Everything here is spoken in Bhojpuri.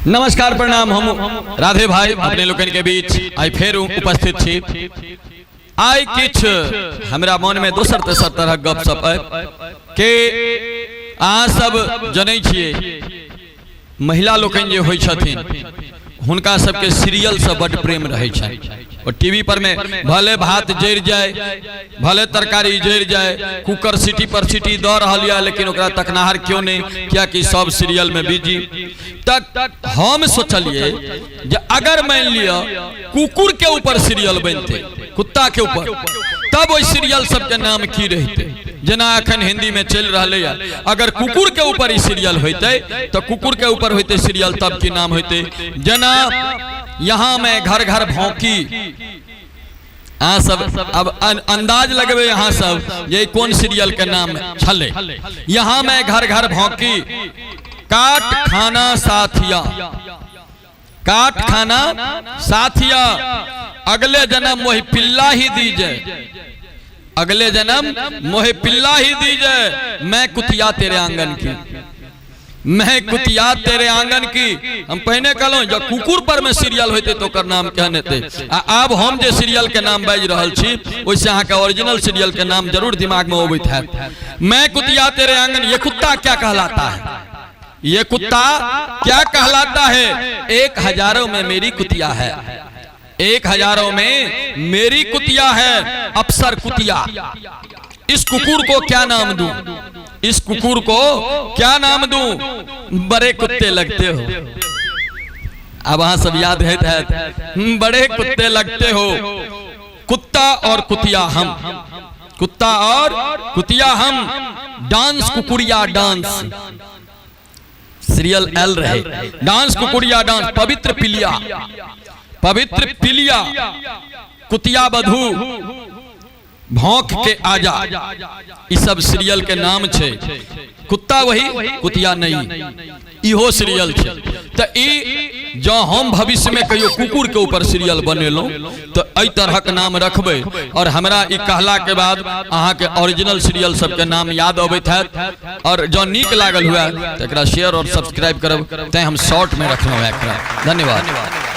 नमस्कार प्रणाम। हम राधे भाई अपने लोगन के बीच आई फेर उपस्थित छी। आई किछ हमरा मन में दोसर तेसर तरह गपशप है के अहाँ सब जनै छियै महिला लोकन जे होइ छथिन हुनका सबके सीरियल से बड़ प्रेम रहे छै। और टीवी पर में भले भात जर जाए भले तरकारी जर जाए कुकर सीटी पर सीटी द रहल या लेकिन ओकरा तकनाहर क्यों नहीं, क्या कि सब सीरियल में बिजी। तक हम सोचलिए जे अगर मान लिया कुकुर के ऊपर सीरियल बनते, कुत्ता के ऊपर, तब वही सीरियल सबके नाम की रहते। जना अखन हिंदी में चल रहा है, अगर कुकुर के ऊपर ही सीरियल होते तो कुकुर के ऊपर होते सीरियल तब की नाम होते जना यहाँ में घर घर भौंकी। हाँ सब अब अंदाज लगबे यहाँ सब ये कौन सीरियल के नाम छले। यहाँ में घर घर भौंकी, काट खाना साथिया, काट खाना साथिया, अगले जन्म वही पिल्ला ही दीजे, अगले जन्म मोहे पिल्ला ही दीजे, मैं कुतिया तेरे आंगन की, मैं कुतिया तेरे आंगन की। हम पहले कहलो जब कुकुर पर में सीरियल होते तो कर नाम कहने थे। अब हम जे सीरियल के नाम बाज रहल छी वैसे अहाँ के ओरिजिनल सीरियल के नाम जरूर दिमाग में होबत है। मैं कुतिया तेरे आंगन, ये कुत्ता क्या कहलाता है, ये कुत्ता क्या कहलाता है। 1000 में मेरी कुतिया है, 1000 में मेरी कुतिया है, अफसर कुतिया। इस कुकुर को क्या नाम दूं, इस कुकुर को क्या नाम दूं, बड़े कुत्ते लगते हो। अब वहां सब याद है बड़े कुत्ते लगते हो। कुत्ता और कुतिया हम, कुत्ता और कुतिया हम, डांस कुकुरिया डांस, सीरियल एल रहे, डांस कुकुरिया डांस, पवित्र पिलिया, पवित्र पिलिया, कुतिया बधू, भौंक के आजा, इस सब सीरियल के नाम छे। कुत्ता वही कुतिया नहीं, इहो सीरियल छे। तो ई जो हम भविष्य में कहियो कुकुर के ऊपर सीरियल बनेलो तो एई तरह के नाम रखबे। और हमरा ई कहला के बाद अहाँ के ओरिजिनल सीरियल सब के नाम याद अबैत है। और जो नीक लागल हुआ तो एकरा शेयर और सब्सक्राइब करब, तै हम शॉर्ट में रखलहुँ एकरा। धन्यवाद।